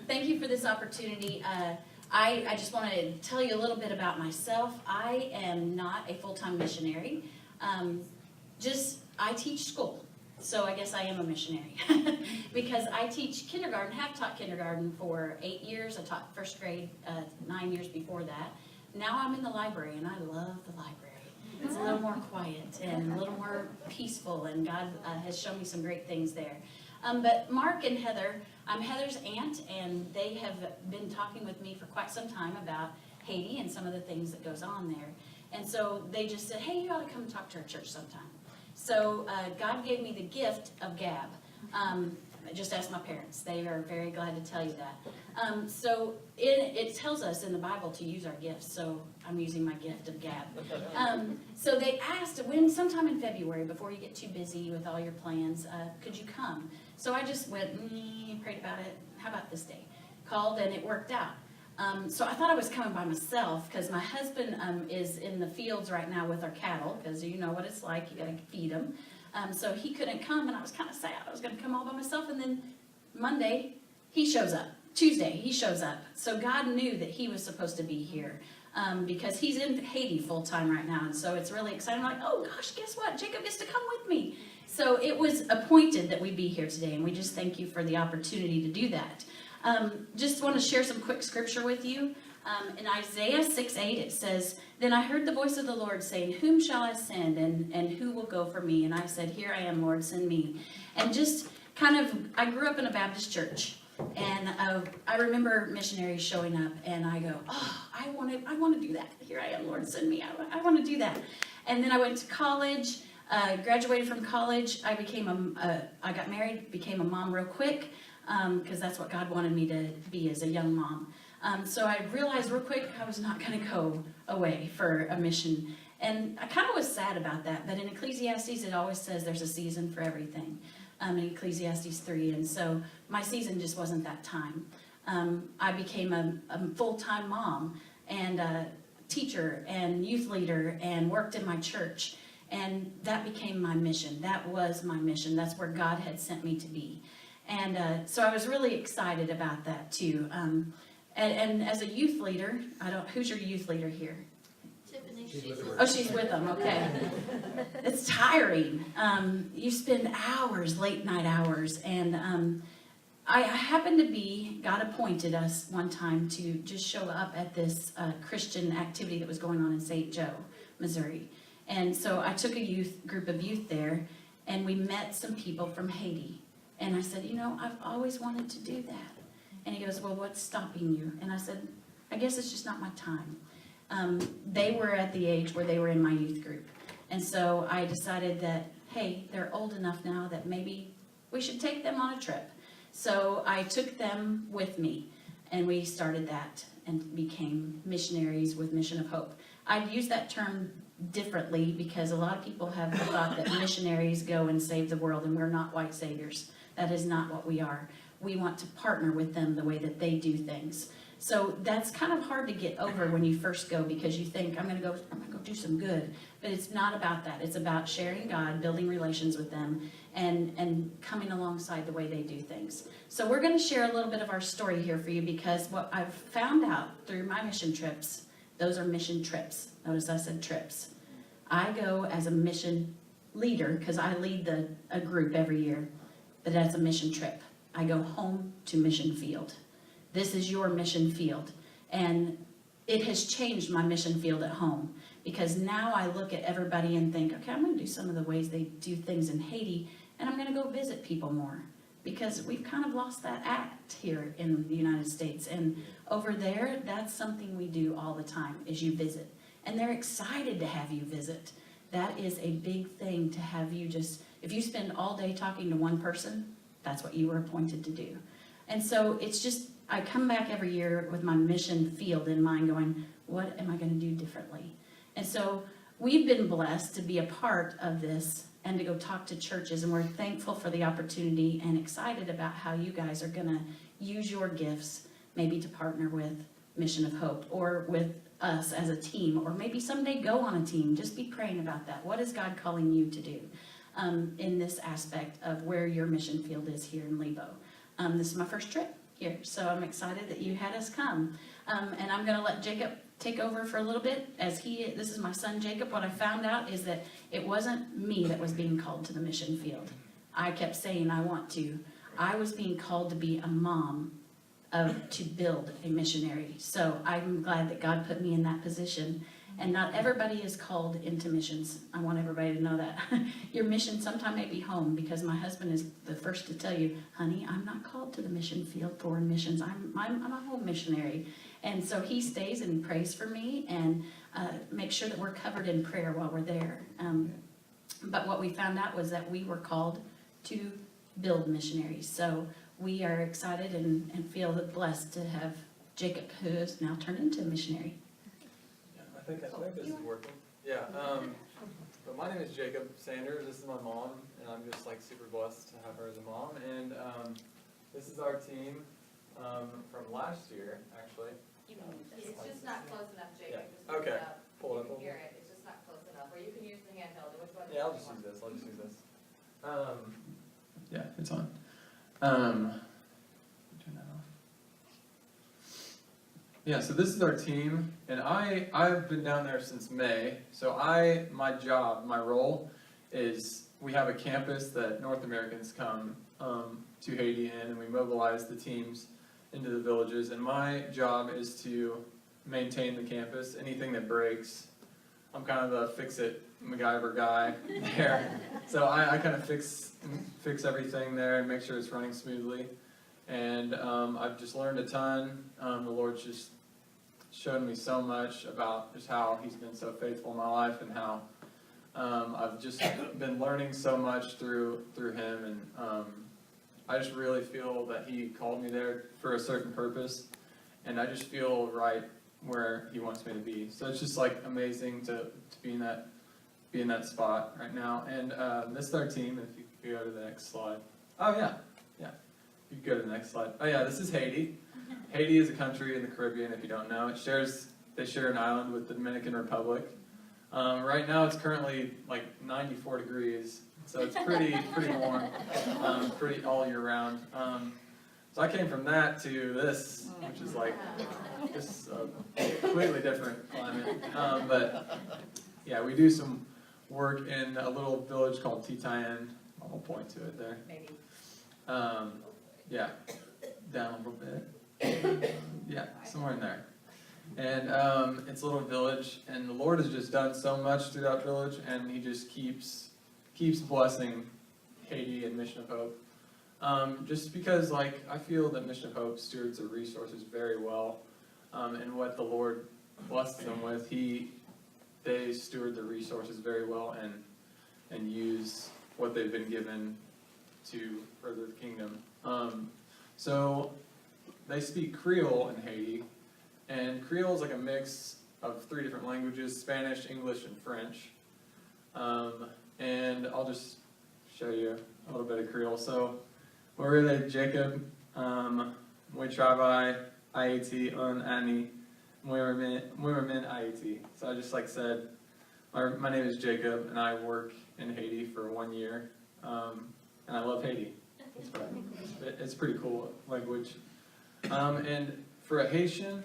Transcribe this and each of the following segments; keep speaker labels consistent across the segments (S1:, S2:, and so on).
S1: Thank you for this opportunity. I just want to tell you a little bit about myself. I am not a full-time missionary. I teach school. So I guess I am a missionary because I teach kindergarten, have taught kindergarten for 8 years. I taught first grade 9 years before that. Now I'm in the library, and I love the library. It's a little more quiet and a little more peaceful, and God has shown me some great things there. But Mark and Heather, I'm Heather's aunt, and they have been talking with me for quite some time about Haiti and some of the things that goes on there. And so they just said, hey, you ought to come and talk to our church sometime. So God gave me the gift of gab. I just asked my parents. They are very glad to tell you that. So it tells us in the Bible to use our gifts. So I'm using my gift of gab. So they asked sometime in February, before you get too busy with all your plans, could you come? So I just went, prayed about it. How about this day? Called, and it worked out. So I thought I was coming by myself because my husband is in the fields right now with our cattle, because you know what it's like, you got to feed them. So he couldn't come, and I was kind of sad. I was going to come all by myself, and then Monday, he shows up. Tuesday, he shows up. So God knew that he was supposed to be here because he's in Haiti full-time right now, and so it's really exciting. I'm like, oh gosh, guess what? Jacob gets to come with me. So it was appointed that we be here today, and we just thank you for the opportunity to do that. Just want to share some quick scripture with you. In Isaiah 6:8 it says, then I heard the voice of the Lord saying, whom shall I send, and who will go for me? And I said, here I am, Lord, send me. And just I grew up in a Baptist church, and I remember missionaries showing up, and I go, oh, I want to do that. Here I am, Lord, send me. I want to do that. And then I went to college, graduated from college. I got married, became a mom real quick, because that's what God wanted me to be as a young mom. So I realized real quick I was not going to go away for a mission. And I kind of was sad about that. But in Ecclesiastes, it always says there's a season for everything. In Ecclesiastes 3. And so my season just wasn't that time. I became a full-time mom and a teacher and youth leader and worked in my church. And that became my mission. That was my mission. That's where God had sent me to be. And so I was really excited about that too. And as a youth leader, who's your youth leader here?
S2: Tiffany.
S1: She's with them, okay. It's tiring. You spend hours, late night hours. And I happened to God appointed us one time to just show up at this Christian activity that was going on in St. Joe, Missouri. And so I took a group of youth there, and we met some people from Haiti. And I said, I've always wanted to do that. And he goes, well, what's stopping you? And I said, I guess it's just not my time. They were at the age where they were in my youth group. And so I decided that, hey, they're old enough now that maybe we should take them on a trip. So I took them with me, and we started that and became missionaries with Mission of Hope. I'd use that term differently because a lot of people have thought that missionaries go and save the world, and we're not white saviors. That is not what we are. We want to partner with them the way that they do things. So that's kind of hard to get over when you first go because you think, I'm going to go do some good. But it's not about that. It's about sharing God, building relations with them, and coming alongside the way they do things. So we're going to share a little bit of our story here for you because what I've found out through my mission trips, those are mission trips. Notice I said trips. I go as a mission leader because I lead a group every year, but that's a mission trip. I go home to mission field. This is your mission field. And it has changed my mission field at home because now I look at everybody and think, okay, I'm going to do some of the ways they do things in Haiti, and I'm going to go visit people more because we've kind of lost that act here in the United States. And over there, that's something we do all the time is you visit. And they're excited to have you visit. That is a big thing to have you if you spend all day talking to one person, that's what you were appointed to do. And so it's just, I come back every year with my mission field in mind going, what am I going to do differently? And so we've been blessed to be a part of this and to go talk to churches. And we're thankful for the opportunity and excited about how you guys are going to use your gifts maybe to partner with Mission of Hope or with us as a team, or maybe someday go on a team. Just be praying about that. What is God calling you to do in this aspect of where your mission field is here in Lebo? This is my first trip. here. So I'm excited that you had us come. And I'm gonna let Jacob take over for a little bit this is my son Jacob. What I found out is that it wasn't me that was being called to the mission field. I kept saying I want to. I was being called to be a mom to build a missionary. So I'm glad that God put me in that position. And not everybody is called into missions. I want everybody to know that. Your mission sometime may be home, because my husband is the first to tell you, honey, I'm not called to the mission field, foreign missions. I'm a home missionary. And so he stays and prays for me and makes sure that we're covered in prayer while we're there. But what we found out was that we were called to build missionaries. So we are excited and feel blessed to have Jacob, who has now turned into a missionary.
S2: I think this is working. Yeah. But my name is Jacob Sanders. This is my mom, and I'm just like super blessed to have her as a mom. And this is our team from last year, actually.
S3: It's just not close enough, Jacob.
S2: Yeah.
S3: Just
S2: Okay.
S3: pull
S2: Pull
S3: it
S2: it
S3: up.
S2: up.
S3: You can hear it. It's just not close enough. Or you can use the handheld. Which one?
S2: Yeah, I'll just use this. Yeah, it's on. Turn that off. Yeah, so this is our team, and I've been down there since May. So my role is we have a campus that North Americans come to Haiti in, and we mobilize the teams into the villages. And my job is to maintain the campus. Anything that breaks, I'm kind of the fix-it MacGyver guy there. So I kind of fix everything there and make sure it's running smoothly. And I've just learned a ton. The Lord's just shown me so much about just how He's been so faithful in my life, and how I've just been learning so much through Him. And I just really feel that He called me there for a certain purpose, and I just feel right where He wants me to be. So it's just like amazing to be in that spot right now. And this is our team. If you could go to the next slide. Oh yeah. You can go to the next slide. Oh yeah, this is Haiti. Haiti is a country in the Caribbean, if you don't know. They share an island with the Dominican Republic. Right now it's currently like 94 degrees, so it's pretty warm, pretty all year round. So I came from that to this, which is like just a completely different climate. But yeah, we do some work in a little village called Titayen. I'll point to it there.
S3: Maybe.
S2: Yeah, down a little bit. Yeah, somewhere in there. And it's a little village, and the Lord has just done so much through that village, and He just keeps blessing Haiti and Mission of Hope. Just because, like, I feel that Mission of Hope stewards the resources very well, and what the Lord blessed them with, they steward the resources very well and use what they've been given to further the kingdom. So they speak Creole in Haiti, and Creole is like a mix of 3 different languages: Spanish, English, and French. And I'll just show you a little bit of Creole. So, Morele Jacob, moi travaille Haiti en année, moi remène Haiti. So I just said, my name is Jacob, and I work in Haiti for 1 year, and I love Haiti. It's pretty cool language. And for a Haitian,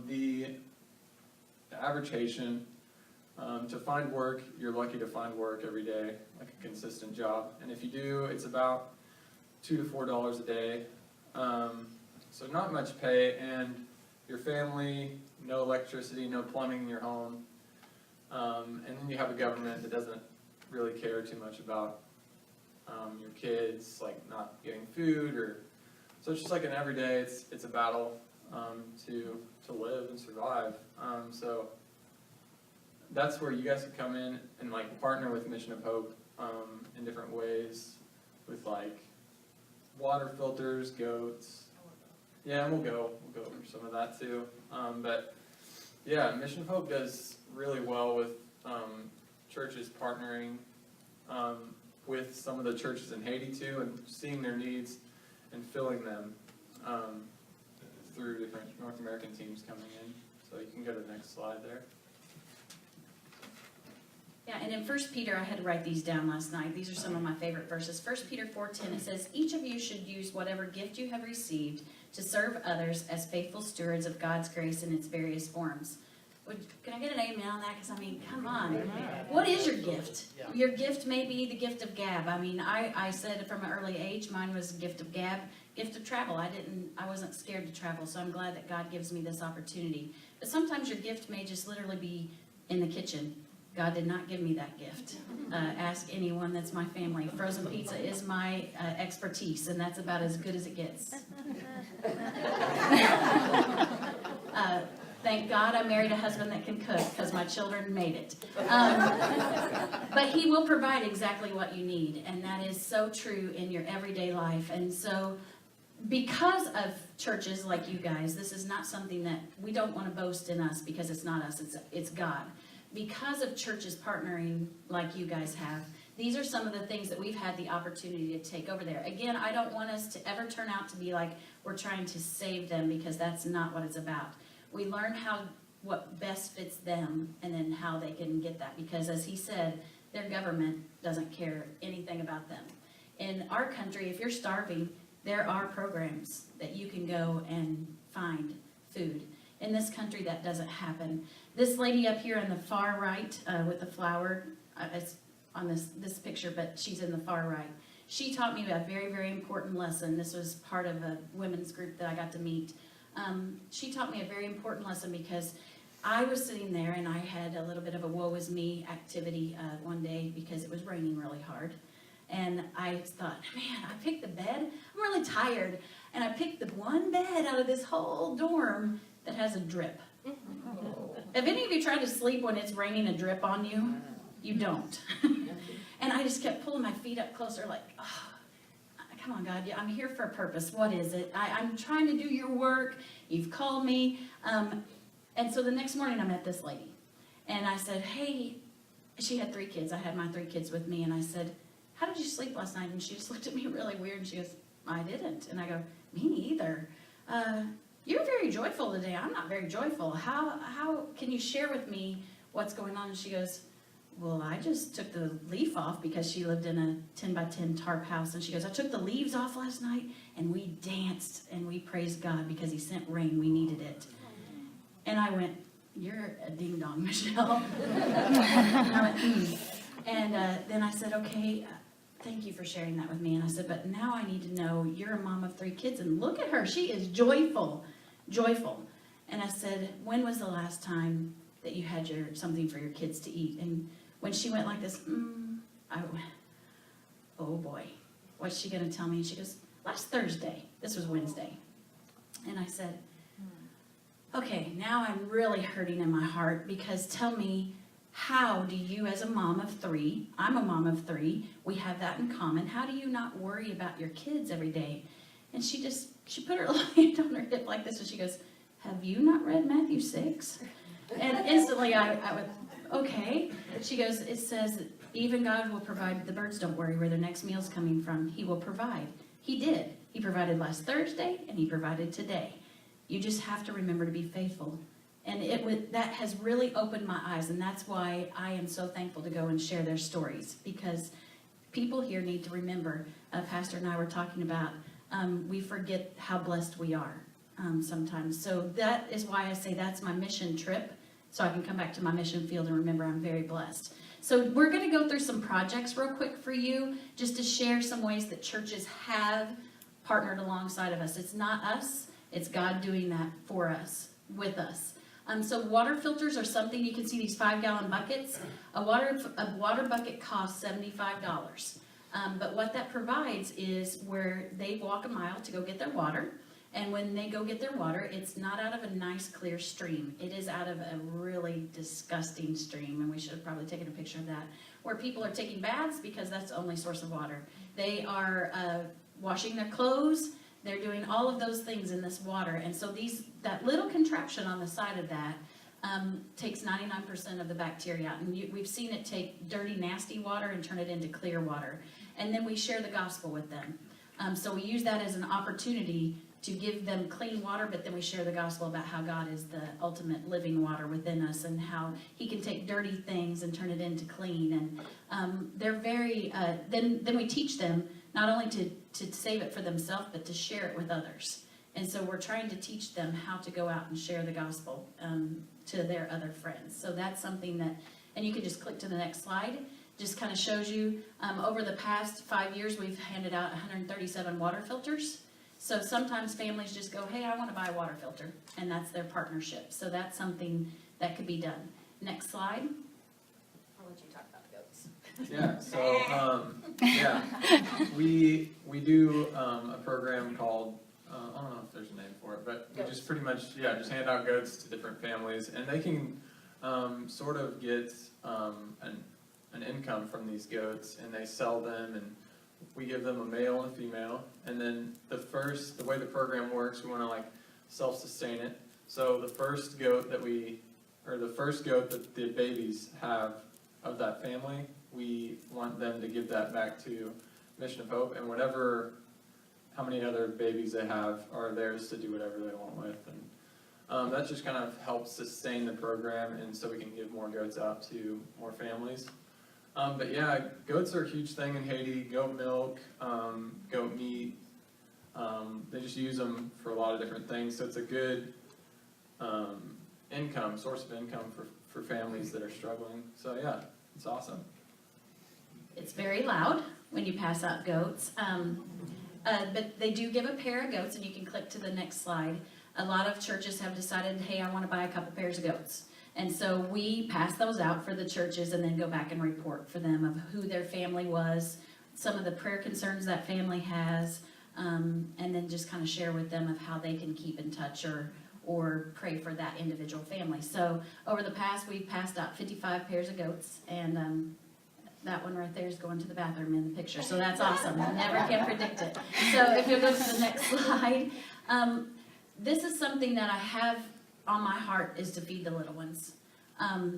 S2: the average Haitian, to find work, you're lucky to find work every day, like a consistent job. And if you do, it's about $2 to $4 a day. So not much pay, and your family, no electricity, no plumbing in your home. And then you have a government that doesn't really care too much about your kids, like not getting food, so it's just like an everyday. It's a battle to live and survive. So that's where you guys could come in and partner with Mission of Hope in different ways, with water filters, goats. Yeah, and we'll go over some of that too. But yeah, Mission of Hope does really well with churches partnering with some of the churches in Haiti too, and seeing their needs and filling them through different North American teams coming in. So you can go to the next slide there.
S1: Yeah, and in 1 Peter, I had to write these down last night. These are some of my favorite verses. 1 Peter 4:10, it says, each of you should use whatever gift you have received to serve others as faithful stewards of God's grace in its various forms. Can I get an amen on that? Because, I mean, come on. What is your gift? Your gift may be the gift of gab. I mean, I said from an early age, mine was a gift of gab, gift of travel. I wasn't scared to travel, so I'm glad that God gives me this opportunity. But sometimes your gift may just literally be in the kitchen. God did not give me that gift. Ask anyone that's my family. Frozen pizza is my expertise, and that's about as good as it gets. Thank God I married a husband that can cook, because my children made it. But He will provide exactly what you need, and that is so true in your everyday life. And so, because of churches like you guys, this is not something that we don't want to boast in us, because it's not us, it's God. Because of churches partnering like you guys have, these are some of the things that we've had the opportunity to take over there. Again, I don't want us to ever turn out to be like we're trying to save them, because that's not what it's about. We learn what best fits them, and then how they can get that, because as he said, their government doesn't care anything about them. In our country, if you're starving, there are programs that you can go and find food. In this country, that doesn't happen. This lady up here on the far right with the flower, it's on this picture, but she's in the far right. She taught me a very, very important lesson. This was part of a women's group that I got to meet. She taught me a very important lesson, because I was sitting there and I had a little bit of a woe is me activity one day, because it was raining really hard. And I thought, man, I picked the bed. I'm really tired. And I picked the one bed out of this whole dorm that has a drip. Have any of you tried to sleep when it's raining a drip on you? You don't. And I just kept pulling my feet up closer, like, oh, come on, God, I'm here for a purpose. What is it? I'm trying to do your work. You've called me. And so the next morning I met this lady. And I said, hey, she had 3 kids. I had my 3 kids with me. And I said, how did you sleep last night? And she just looked at me really weird. And she goes, I didn't. And I go, me neither. You're very joyful today. I'm not very joyful. How can you share with me what's going on? And she goes, well, I just took the leaf off, because she lived in a 10 by 10 tarp house. And she goes, I took the leaves off last night, and we danced and we praised God because He sent rain. We needed it. And I went, you're a ding dong, Michelle. And I went, And then I said, okay, thank you for sharing that with me. And I said, but now I need to know, you're a mom of 3 kids, and look at her. She is joyful. And I said, when was the last time that you had something for your kids to eat? And when she went like this, I went, oh boy, what's she going to tell me? And she goes, last Thursday. This was Wednesday. And I said, okay, now I'm really hurting in my heart, because tell me, how do you, as a mom of 3, I'm a mom of 3, we have that in common, how do you not worry about your kids every day? And she put her hand on her hip like this, and she goes, have you not read Matthew 6? And instantly I went, okay. She goes, it says, even God will provide, the birds don't worry where their next meal's coming from. He will provide. He did. He provided last Thursday, and He provided today. You just have to remember to be faithful. And that has really opened my eyes, and that's why I am so thankful to go and share their stories, because people here need to remember, Pastor and I were talking about, we forget how blessed we are sometimes. So that is why I say that's my mission trip, so I can come back to my mission field and remember I'm very blessed. So we're going to go through some projects real quick for you, just to share some ways that churches have partnered alongside of us. It's not us, it's God doing that for us, with us. So water filters are something, you can see these 5-gallon buckets. A water bucket costs $75. But what that provides is where they walk a mile to go get their water. And when they go get their water, it's not out of a nice clear stream. It is out of a really disgusting stream, and we should have probably taken a picture of that, where people are taking baths because that's the only source of water. They are washing their clothes. They're doing all of those things in this water. And so that little contraption on the side of that takes 99% of the bacteria out. And we've seen it take dirty, nasty water and turn it into clear water. And then we share the gospel with them. So we use that as an opportunity to give them clean water, but then we share the gospel about how God is the ultimate living water within us, and how He can take dirty things and turn it into clean. And they're very, then we teach them not only to save it for themselves, but to share it with others. And so we're trying to teach them how to go out and share the gospel to their other friends. So that's something that, and you can just click to the next slide, just kind of shows you, over the past 5 years, we've handed out 137 water filters. So sometimes families just go, hey, I want to buy a water filter, and that's their partnership. So that's something that could be done. Next slide.
S3: I'll let you talk about the goats.
S2: Yeah, so, we do a program called, I don't know if there's a name for it, but we just pretty much, just hand out goats to different families, and they can sort of get an income from these goats, and they sell them, and we give them a male and a female, and then the way the program works, we want to like self-sustain it. So the first goat that the babies have of that family, we want them to give that back to Mission of Hope, and how many other babies they have are theirs to do whatever they want with. And that just kind of helps sustain the program, and so we can give more goats out to more families. But yeah, goats are a huge thing in Haiti. Goat milk, goat meat, they just use them for a lot of different things, so it's a good source of income for families that are struggling. So yeah, it's awesome.
S1: It's very loud when you pass out goats, but they do give a pair of goats, and you can click to the next slide. A lot of churches have decided, hey, I want to buy a couple pairs of goats. And so we pass those out for the churches and then go back and report for them of who their family was, some of the prayer concerns that family has, and then just kind of share with them of how they can keep in touch or pray for that individual family. So over the past, we've passed out 55 pairs of goats, and that one right there is going to the bathroom in the picture. So that's awesome. You never can predict it. So if you'll go to the next slide. This is something that I have on my heart, is to feed the little ones,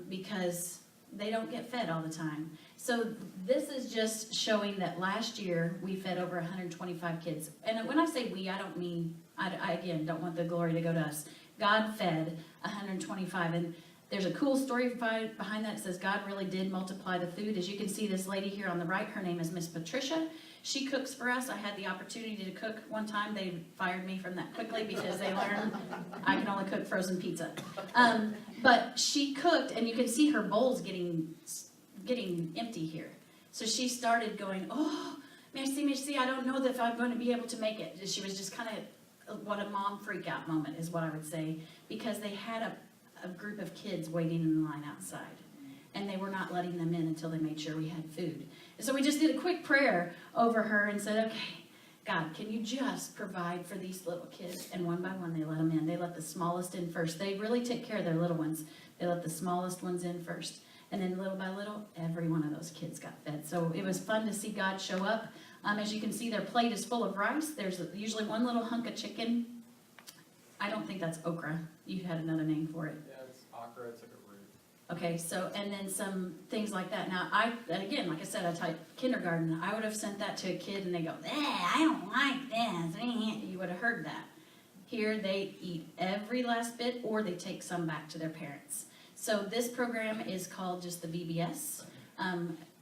S1: because they don't get fed all the time. So this is just showing that last year we fed over 125 kids. And when I say we, I don't mean, I again don't want the glory to go to us. God fed 125, and there's a cool story behind that. It says God really did multiply the food. As you can see, this lady here on the right, her name is Miss Patricia. She cooks for us. I had the opportunity to cook one time. They fired me from that quickly because they learned I can only cook frozen pizza. But she cooked, and you can see her bowls getting empty here. So she started going, oh, merci, I don't know if I'm going to be able to make it. She was just kind of what a mom freak out moment is what I would say, because they had a group of kids waiting in line outside, and they were not letting them in until they made sure we had food. So we just did a quick prayer over her and said, okay, God, can you just provide for these little kids? And one by one, they let them in. They let the smallest in first. They really take care of their little ones. They let the smallest ones in first. And then little by little, every one of those kids got fed. So it was fun to see God show up. As you can see, their plate is full of rice. There's usually one little hunk of chicken. I don't think that's okra. You had another name for it.
S2: Yeah, it's okra. It's like a root.
S1: Okay, so, and then some things like that. Now, again, like I said, I taught kindergarten. I would have sent that to a kid and they go, I don't like this. You would have heard that. Here, they eat every last bit, or they take some back to their parents. So this program is called just the VBS.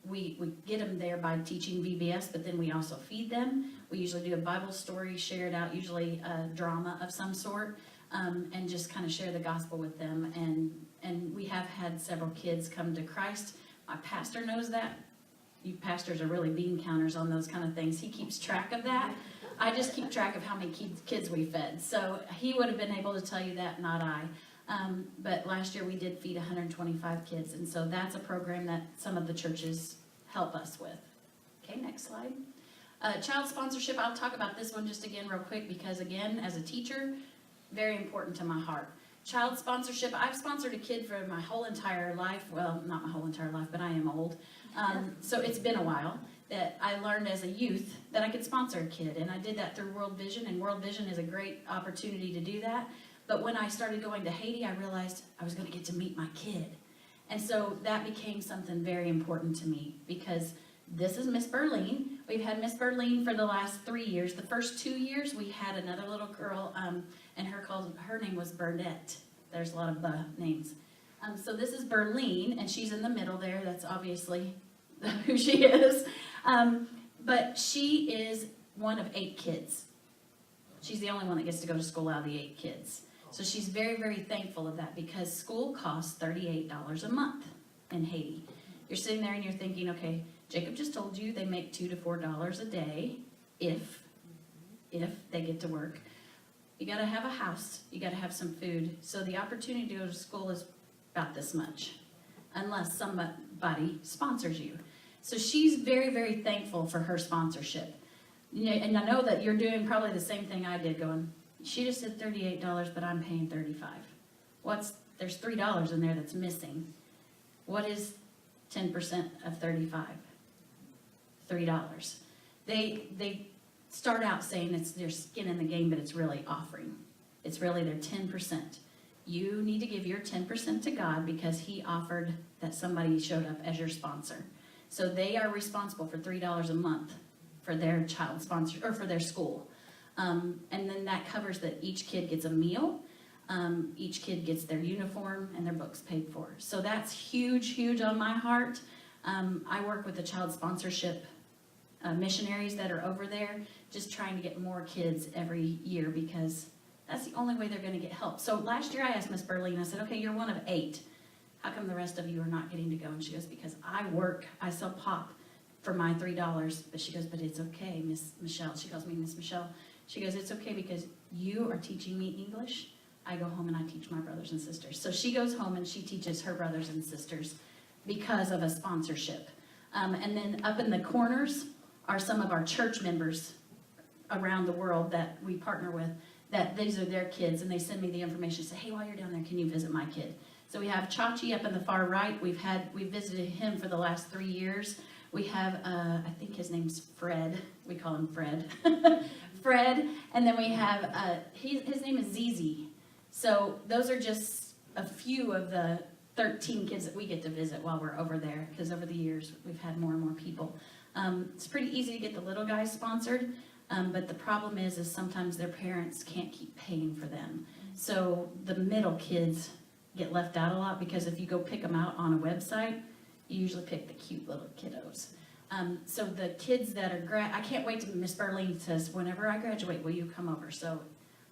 S1: We get them there by teaching VBS, but then we also feed them. We usually do a Bible story, share it out, usually a drama of some sort, and just kind of share the gospel with them. And we have had several kids come to Christ. My pastor knows that. You pastors are really bean counters on those kind of things. He keeps track of that. I just keep track of how many kids we fed. So he would have been able to tell you that, not I. But last year we did feed 125 kids, and so that's a program that some of the churches help us with. Okay, next slide. Child sponsorship, I'll talk about this one just again real quick because, again, as a teacher, very important to my heart. Child sponsorship, I've sponsored a kid for my whole entire life. Well, not my whole entire life, but I am old. So it's been a while that I learned as a youth that I could sponsor a kid, and I did that through World Vision, and World Vision is a great opportunity to do that. But when I started going to Haiti, I realized I was going to get to meet my kid. And so that became something very important to me because this is Miss Berlin. We've had Miss Berlin for the last 3 years. The first 2 years, we had another little girl, and her name was Burnett. There's a lot of names. So this is Berlin, and she's in the middle there. That's obviously who she is. But she is one of 8 kids. She's the only one that gets to go to school out of the 8 kids. So she's very, very thankful of that because school costs $38 a month in Haiti. You're sitting there and you're thinking, okay, Jacob just told you they make $2 to $4 a day if they get to work. You gotta have a house, you gotta have some food. So the opportunity to go to school is about this much, unless somebody sponsors you. So she's very, very thankful for her sponsorship. And I know that you're doing probably the same thing I did, going, she just said $38, but I'm paying $35. There's $3 in there that's missing. What is 10% of 35? $3. They start out saying it's their skin in the game, but it's really offering. It's really their 10%. You need to give your 10% to God because He offered that somebody showed up as your sponsor. So they are responsible for $3 a month for their child sponsor or for their school. And then that covers that each kid gets a meal, each kid gets their uniform and their books paid for. So that's huge, huge on my heart. I work with the child sponsorship missionaries that are over there, just trying to get more kids every year because that's the only way they're going to get help. So last year I asked Miss Burley, I said, okay, you're one of 8. How come the rest of you are not getting to go? And she goes, because I sell pop for my $3. But she goes, but it's okay, Miss Michelle. She calls me Miss Michelle. She goes, it's okay because you are teaching me English. I go home and I teach my brothers and sisters. So she goes home and she teaches her brothers and sisters because of a sponsorship. And then up in the corners are some of our church members around the world that we partner with, that these are their kids, and they send me the information, say, hey, while you're down there, can you visit my kid? So we have Chachi up in the far right. We've visited him for the last 3 years. We have, I think his name's Fred. We call him Fred. Fred. And then we have, his name is Zizi. So those are just a few of the 13 kids that we get to visit while we're over there, because over the years, we've had more and more people. It's pretty easy to get the little guys sponsored, but the problem is sometimes their parents can't keep paying for them. So the middle kids get left out a lot because if you go pick them out on a website, you usually pick the cute little kiddos. So the kids that are I can't wait to, Miss Burley says, whenever I graduate, will you come over? So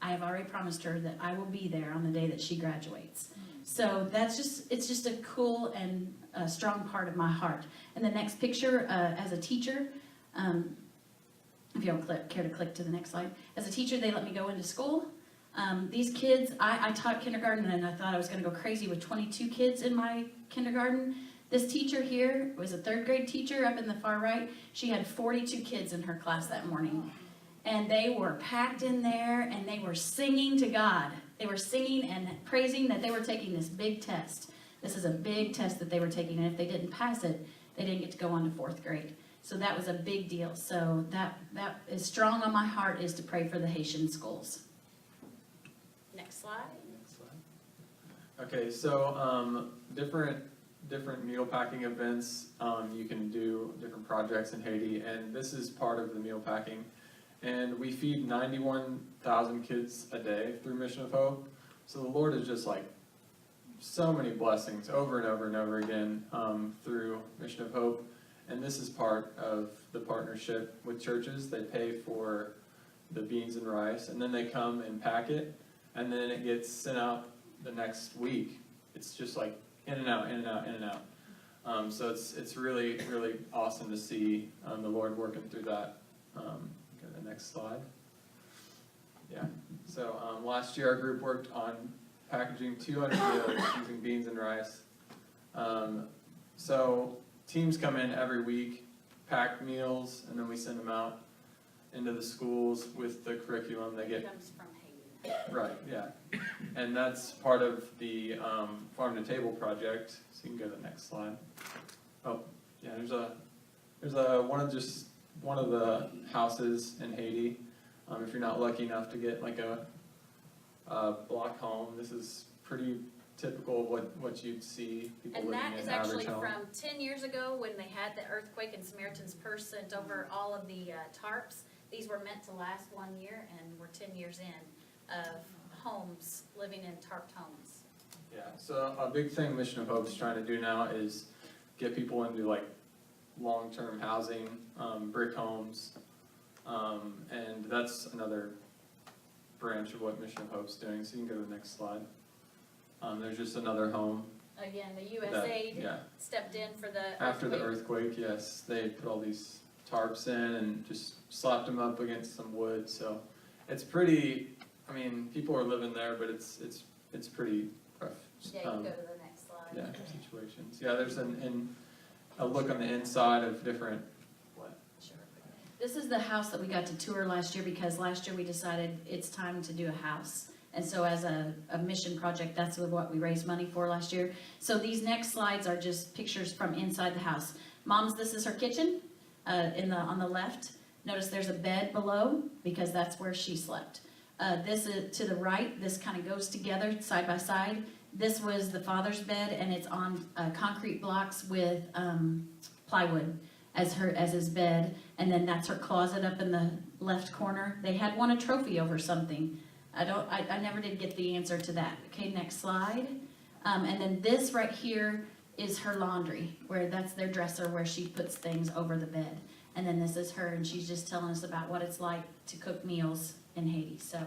S1: I have already promised her that I will be there on the day that she graduates. So it's just a cool and a strong part of my heart. And the next picture, as a teacher, if you don't care to click to the next slide. As a teacher, they let me go into school. These kids, I taught kindergarten and I thought I was going to go crazy with 22 kids in my kindergarten. This teacher here was a 3rd grade teacher up in the far right. She had 42 kids in her class that morning. And they were packed in there and they were singing to God. They were singing and praising that they were taking this big test. This is a big test that they were taking, and if they didn't pass it, they didn't get to go on to 4th grade. So that was a big deal. So that is strong on my heart, is to pray for the Haitian schools.
S3: Next slide.
S2: Okay, so different meal packing events. You can do different projects in Haiti, and this is part of the meal packing. And we feed 91,000 kids a day through Mission of Hope. So the Lord is just like so many blessings over and over and over again through Mission of Hope. And this is part of the partnership with churches. They pay for the beans and rice, and then they come and pack it, and then it gets sent out the next week. It's just like in and out, in and out, in and out. So it's really, really awesome to see the Lord working through that. Go to the next slide. Yeah. So last year our group worked on packaging 200 meals using beans and rice. So teams come in every week, pack meals, and then we send them out into the schools with the curriculum. They get
S3: Comes from Haiti.
S2: right, yeah, and that's part of the Farm to Table project. So you can go to the next slide. Oh, yeah, there's one of the houses in Haiti. If you're not lucky enough to get like a block home, this is pretty typical of what you'd see people
S3: And
S2: living
S3: that
S2: in
S3: is
S2: an average
S3: actually
S2: home.
S3: from 10 years ago when they had the earthquake and Samaritan's Purse sent over all of the tarps. These were meant to last 1 year, and we're 10 years in of homes, living in tarped homes.
S2: Yeah, so a big thing Mission of Hope is trying to do now is get people into like long-term housing, brick homes, and that's another branch of what Mission of Hope's doing, so you can go to the next slide. There's just another home.
S3: Again, the
S2: that-
S3: USAID
S2: Yeah,
S3: stepped in for the
S2: after the
S3: earthquake.
S2: earthquake, yes, they put all these tarps in and just slapped them up against some wood, so it's pretty, I mean, people are living there, but it's pretty rough.
S3: Yeah, you can go to the next slide.
S2: Yeah, situations. Yeah, there's a look on the inside of different,
S3: Sure.
S1: This is the house that we got to tour last year because last year we decided it's time to do a house. And so as a mission project, that's what we raised money for last year. So these next slides are just pictures from inside the house. Mom's, this is her kitchen on the left. Notice there's a bed below because that's where she slept. This is to the right. This kind of goes together side by side. This was the father's bed, and it's on concrete blocks with plywood as his bed. And then that's her closet up in the left corner. They had won a trophy over something. I never did get the answer to that. Okay, next slide. And then this right here is her laundry, where that's their dresser where she puts things over the bed. And then this is her, and she's just telling us about what it's like to cook meals in Haiti. So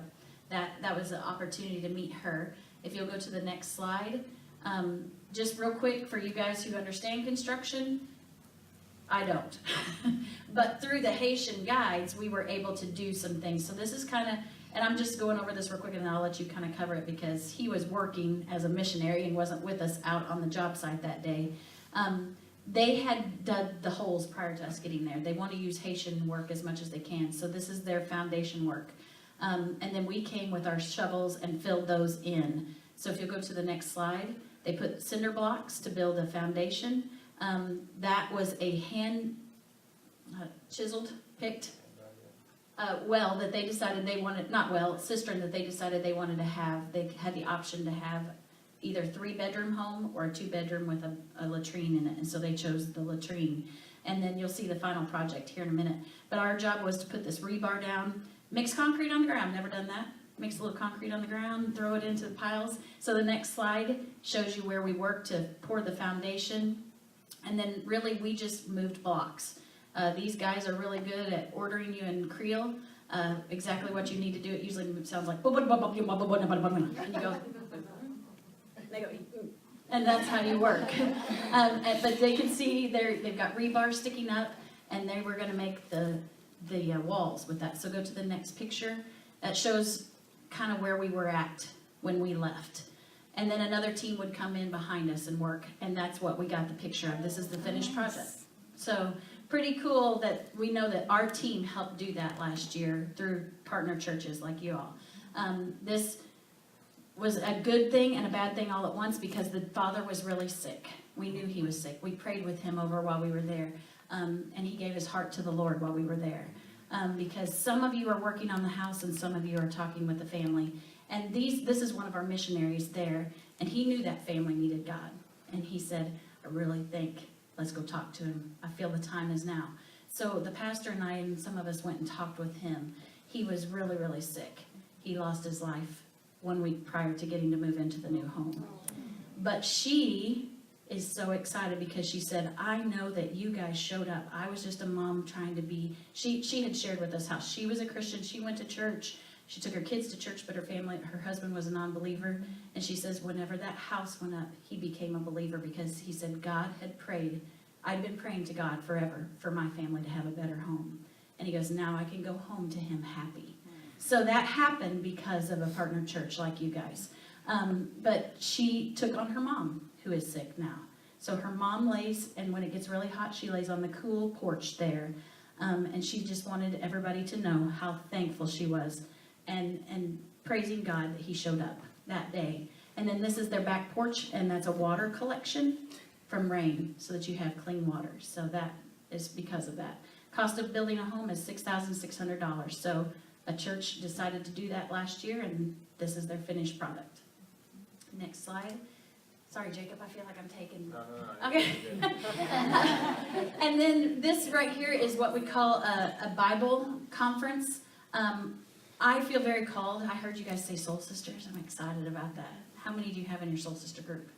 S1: that was an opportunity to meet her. If you'll go to the next slide. Just real quick for you guys who understand construction, I don't. But through the Haitian guides, we were able to do some things. So this is kind of, and I'm just going over this real quick and then I'll let you kind of cover it because he was working as a missionary and wasn't with us out on the job site that day. They had dug the holes prior to us getting there. They want to use Haitian work as much as they can. So this is their foundation work. And then we came with our shovels and filled those in. So if you'll go to the next slide, they put cinder blocks to build a foundation. That was a hand chiseled, picked well that they decided they wanted, not well, cistern that they decided they wanted to have. They had the option to have either 3-bedroom home or a 2-bedroom with a latrine in it, and so they chose the latrine. And then you'll see the final project here in a minute. But our job was to put this rebar down, mix concrete on the ground, never done that. Mix a little concrete on the ground, throw it into the piles. So the next slide shows you where we worked to pour the foundation. And then really we just moved blocks. These guys are really good at ordering you in Creole exactly what you need to do. It usually sounds like, and you go, they go, and that's how you work. But they can see they've got rebar sticking up, and they were going to make the walls with that. So go to the next picture. That shows kind of where we were at when we left. And then another team would come in behind us and work, and that's what we got the picture of. This is the finished project. So pretty cool that we know that our team helped do that last year through partner churches like you all. This was a good thing and a bad thing all at once because the father was really sick. We knew he was sick. We prayed with him over while we were there, and he gave his heart to the Lord while we were there. Because some of you are working on the house and some of you are talking with the family. And this is one of our missionaries there, and he knew that family needed God. And he said, I really think, let's go talk to him. I feel the time is now. So the pastor and I and some of us went and talked with him. He was really, really sick. He lost his life 1 week prior to getting to move into the new home. But she is so excited because she said, I know that you guys showed up. I was just a mom trying to be, she had shared with us how she was a Christian. She went to church. She took her kids to church, but her husband was a non-believer. And she says, whenever that house went up, he became a believer because he said God had prayed. I'd been praying to God forever for my family to have a better home. And he goes, now I can go home to him happy. So that happened because of a partner church like you guys. But she took on her mom, who is sick now. So her mom lays, and when it gets really hot, she lays on the cool porch there. And she just wanted everybody to know how thankful she was and praising God that he showed up that day. And then this is their back porch, and that's a water collection from rain so that you have clean water. So that is because of that. Cost of building a home is $6,600. So a church decided to do that last year, and this is their finished product. Next slide. Sorry, Jacob, I feel like I'm taking...
S2: No.
S1: Okay. And then this right here is what we call a Bible conference. I feel very called. I heard you guys say Soul Sisters. I'm excited about that. How many do you have in your Soul Sister group?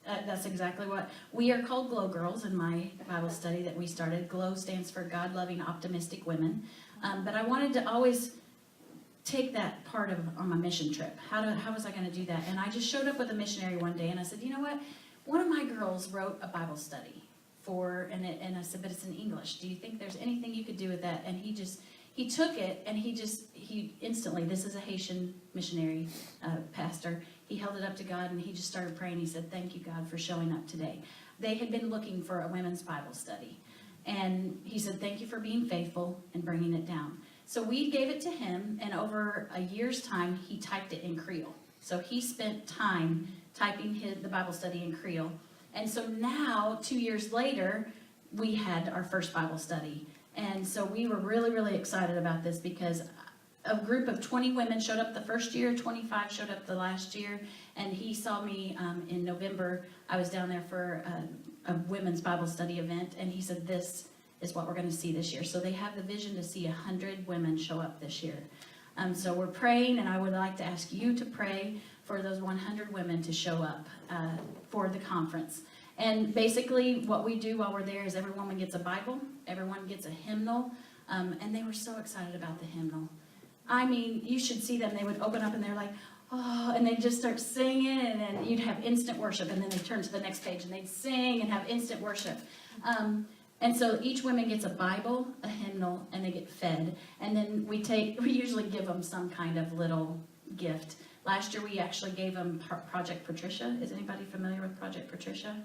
S1: That's exactly what. We are called Glow Girls in my Bible study that we started. GLOW stands for God-loving, optimistic women. But I wanted to always take that part on my mission trip? How was I gonna do that? And I just showed up with a missionary one day and I said, you know what? One of my girls wrote a Bible study and I said, but it's in English. Do you think there's anything you could do with that? And he took it and he instantly, this is a Haitian missionary pastor, he held it up to God and he just started praying. He said, thank you, God, for showing up today. They had been looking for a women's Bible study. And he said, thank you for being faithful and bringing it down. So we gave it to him, and over a year's time, he typed it in Creole. So he spent time typing the Bible study in Creole. And so now, 2 years later, we had our first Bible study. And so we were really, really excited about this because a group of 20 women showed up the first year, 25 showed up the last year, and he saw me in November. I was down there for a women's Bible study event, and he said, this is what we're going to see this year. So they have the vision to see 100 women show up this year. So we're praying, and I would like to ask you to pray for those 100 women to show up for the conference. And basically what we do while we're there is every woman gets a Bible, everyone gets a hymnal, and they were so excited about the hymnal. I mean, you should see them. They would open up and they're like, oh, and they'd just start singing, and then you'd have instant worship, and then they'd turn to the next page and they'd sing and have instant worship. And so each woman gets a Bible, a hymnal, and they get fed. And then we usually give them some kind of little gift. Last year we actually gave them Project Patricia. Is anybody familiar with Project Patricia?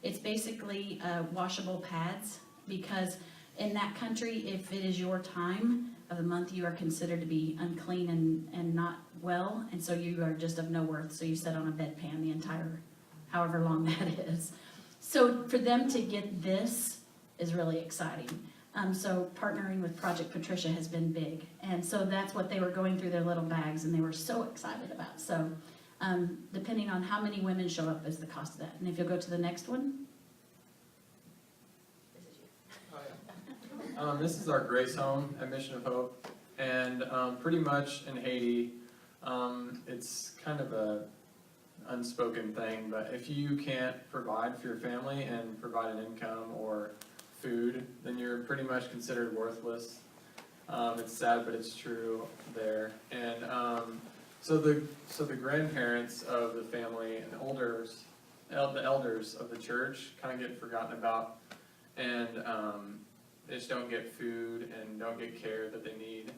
S1: It's basically washable pads, because in that country, if it is your time of the month, you are considered to be unclean and not well, and so you are just of no worth. So you sit on a bedpan the entire, however long that is. So for them to get this is really exciting. So partnering with Project Patricia has been big, and so that's what they were going through their little bags, and they were so excited about. So depending on how many women show up is the cost of that. And if you'll go to the next one.
S2: This is our Grace Home at Mission of Hope, and pretty much in Haiti, it's kind of a unspoken thing, but if you can't provide for your family and provide an income or food, then you're pretty much considered worthless. It's sad, but it's true there. And so the grandparents of the family and the elders of the church kind of get forgotten about, and they just don't get food and don't get care that they need.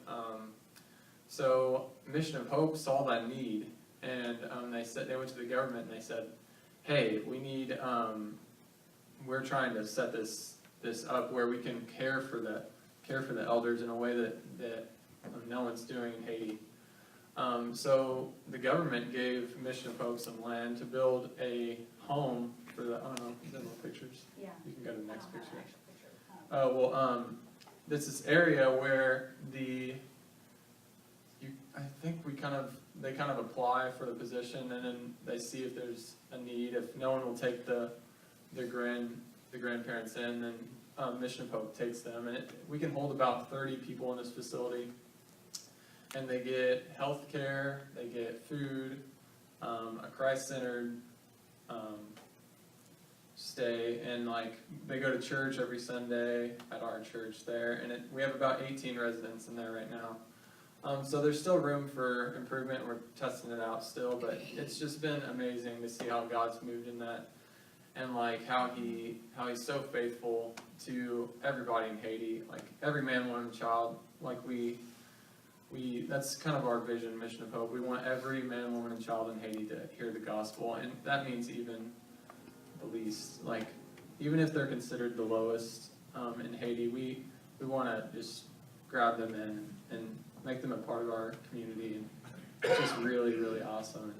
S2: So Mission of Hope saw that need, and they went to the government and they said, hey, we need, we're trying to set this up where we can care for the elders in a way that no one's doing in Haiti. So the government gave Mission of Hope some land to build a home for the, I don't know, is that in the pictures?
S1: Yeah.
S2: You can go to the next picture. Oh, well, this is area where I think they kind of apply for the position, and then they see if there's a need. If no one will take the grandparents in, then Mission of Hope takes them, and we can hold about 30 people in this facility, and they get health care, they get food, a Christ-centered stay, and they go to church every Sunday at our church there, and we have about 18 residents in there right now. So there's still room for improvement. We're testing it out still, but it's just been amazing to see how God's moved in that, and how he's so faithful to everybody in Haiti, every man, woman, and child. That's kind of our vision, Mission of Hope. We want every man, woman, and child in Haiti to hear the gospel, and that means even the least. Even if they're considered the lowest in Haiti, we want to just grab them in and make them a part of our community, and it's just really, really awesome.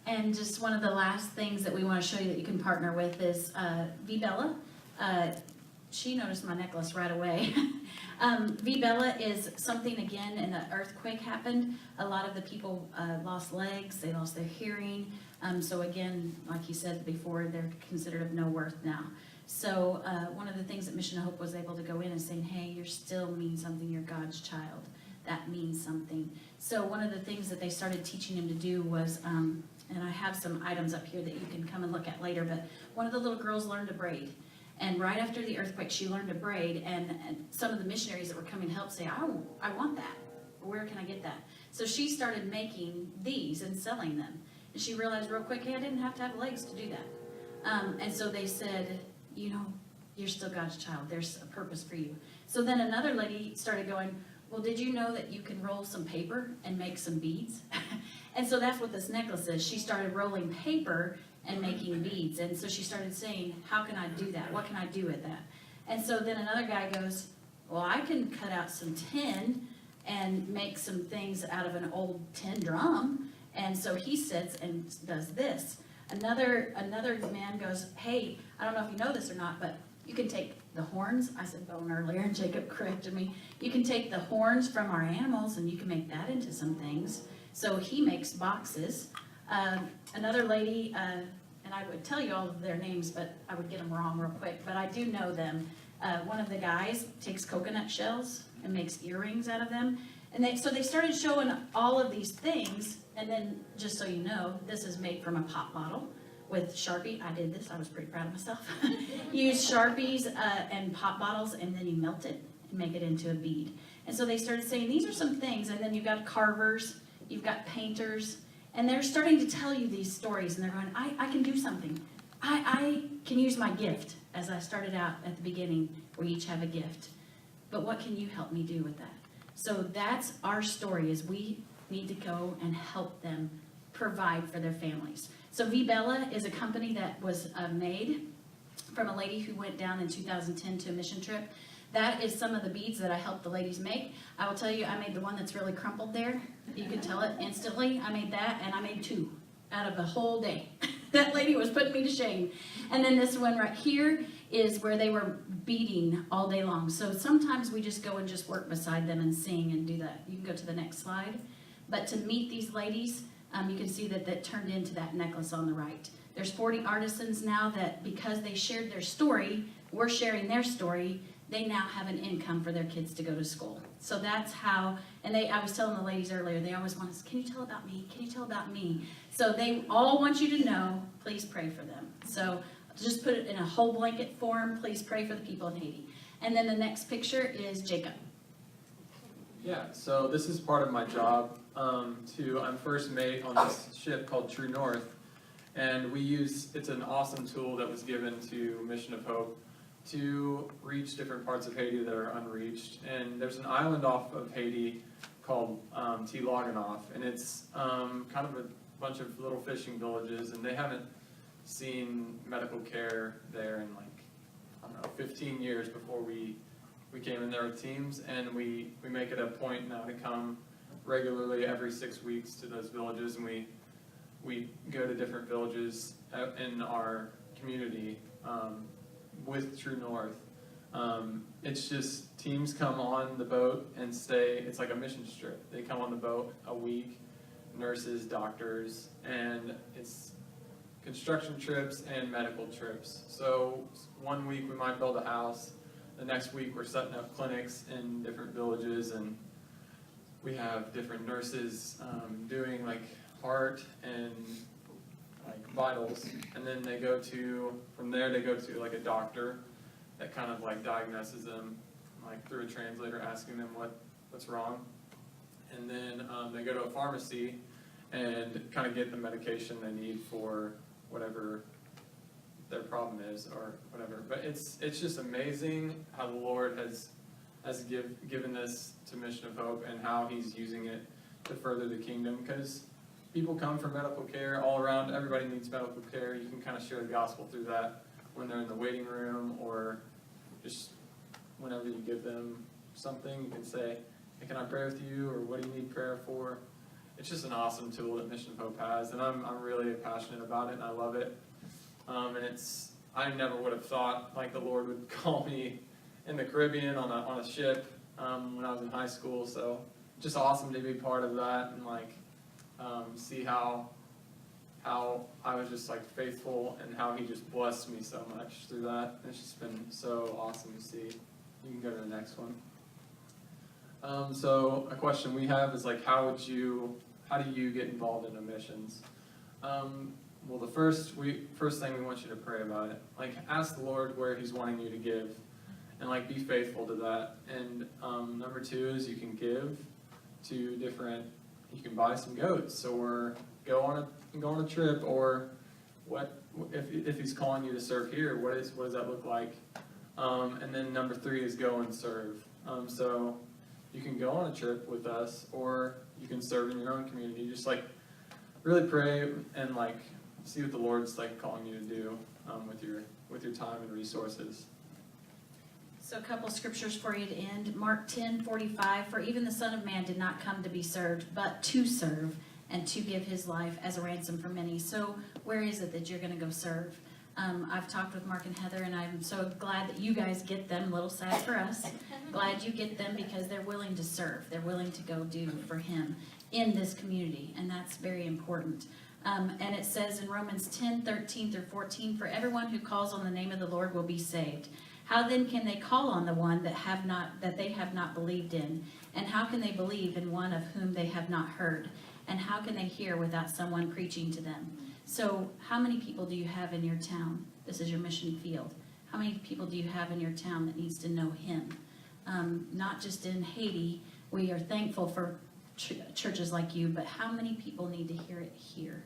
S1: And just one of the last things that we want to show you that you can partner with is V-Bella. She noticed my necklace right away. V-Bella is something, again, an earthquake happened. A lot of the people lost legs, they lost their hearing. So again, like you said before, they're considered of no worth now. So one of the things that Mission of Hope was able to go in and saying, hey, you still mean something, you're God's child. That means something. So one of the things that they started teaching him to do was, and I have some items up here that you can come and look at later, but one of the little girls learned to braid. And right after the earthquake, she learned to braid, and some of the missionaries that were coming to help say, I want that. where can I get that? So she started making these and selling them. And she realized real quick, hey, I didn't have to have legs to do that. And so they said, you know, you're still God's child. There's a purpose for you. So then another lady started going, well, did you know that you can roll some paper and make some beads? And so that's what this necklace is. She started rolling paper and making beads. And so she started saying, how can I do that? What can I do with that? And so then another guy goes, well, I can cut out some tin and make some things out of an old tin drum. And so he sits and does this. Another man goes, hey, I don't know if you know this or not, but you can take the horns, I said bone earlier, and Jacob corrected me. You can take the horns from our animals and you can make that into some things. So he makes boxes. Another lady, and I would tell you all of their names, but I would get them wrong real quick, but I do know them. One of the guys takes coconut shells and makes earrings out of them. And so they started showing all of these things, and then, just so you know, this is made from a pop bottle with Sharpie. I did this, I was pretty proud of myself. You use Sharpies and pop bottles, and then you melt it and make it into a bead. And so they started saying, these are some things, and then you've got carvers, you've got painters, and they're starting to tell you these stories, and they're going, I can do something. I can use my gift, as I started out at the beginning, we each have a gift. But what can you help me do with that? So that's our story, is we need to go and help them provide for their families. So V-Bella is a company that was made from a lady who went down in 2010 to a mission trip. That is some of the beads that I helped the ladies make. I will tell you, I made the one that's really crumpled there. You can tell it instantly. I made that, and I made 2 out of a whole day. That lady was putting me to shame. And then this one right here is where they were beading all day long. So sometimes we just go and just work beside them and sing and do that. You can go to the next slide. But to meet these ladies, you can see that turned into that necklace on the right. There's 40 artisans now that, because they shared their story, we're sharing their story, they now have an income for their kids to go to school. So that's how, and I was telling the ladies earlier, they always want us, can you tell about me? Can you tell about me? So they all want you to know, please pray for them. So just put it in a whole blanket form, please pray for the people in Haiti. And then the next picture is Jacob.
S2: Yeah, so this is part of my job. I'm first mate on this ship called True North, and it's an awesome tool that was given to Mission of Hope to reach different parts of Haiti that are unreached. And there's an island off of Haiti called T-Loganoff, and it's kind of a bunch of little fishing villages, and they haven't seen medical care there in 15 years before we came in there with teams, and we make it a point now to come regularly every 6 weeks to those villages, and we go to different villages in our community with True North. It's just teams come on the boat and stay. It's like a mission trip. They come on the boat a week, nurses, doctors, and it's construction trips and medical trips. So 1 week we might build a house. The next week we're setting up clinics in different villages, and we have different nurses doing heart and vitals, and then from there they go to a doctor that kind of diagnoses them through a translator, asking them what's wrong, and then they go to a pharmacy and kind of get the medication they need for whatever their problem is or whatever. But it's just amazing how the Lord has given this to Mission of Hope and how He's using it to further the kingdom, because people come for medical care all around. Everybody needs medical care. You can kind of share the gospel through that when they're in the waiting room, or just whenever you give them something, you can say, hey, can I pray with you, or what do you need prayer for? It's just an awesome tool that Mission of Hope has, and I'm really passionate about it, and I love it. And I never would have thought the Lord would call me in the Caribbean on a ship when I was in high school. So just awesome to be part of that, and see how I was just faithful, and how He just blessed me so much through that. It's just been so awesome to see. You can go to the next one. So a question we have is how do you get involved in missions? Well, the first thing we want you to pray about it. Ask the Lord where He's wanting you to give, and be faithful to that. And number 2 is you can give to different, you can buy some goats or go on a trip, or what, if he's calling you to serve here, what does that look like? And then number 3 is go and serve. So you can go on a trip with us, or you can serve in your own community. Just like really pray and like see what the Lord's like calling you to do with your time and resources.
S1: So a couple scriptures for you to end. Mark 10:45, for even the Son of Man did not come to be served, but to serve and to give his life as a ransom for many. So where is it that you're going to go serve? I've talked with Mark and Heather, and I'm so glad that you guys get them. A little sad for us. Glad you get them because they're willing to serve. They're willing to go do for him in this community, and that's very important. And it says in Romans 10:13-14, for everyone who calls on the name of the Lord will be saved. How then can they call on the one that they have not believed in? And how can they believe in one of whom they have not heard? And how can they hear without someone preaching to them? So how many people do you have in your town? This is your mission field. How many people do you have in your town that needs to know him? Not just in Haiti. We are thankful for churches like you, but how many people need to hear it here?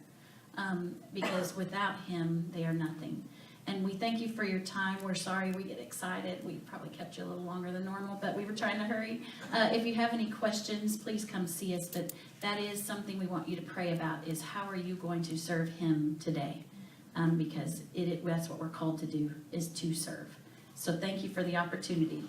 S1: Because without him, they are nothing. And we thank you for your time. We're sorry we get excited. We probably kept you a little longer than normal, but we were trying to hurry. If you have any questions, please come see us. But that is something we want you to pray about, is how are you going to serve him today? Because that's what we're called to do, is to serve. So thank you for the opportunity.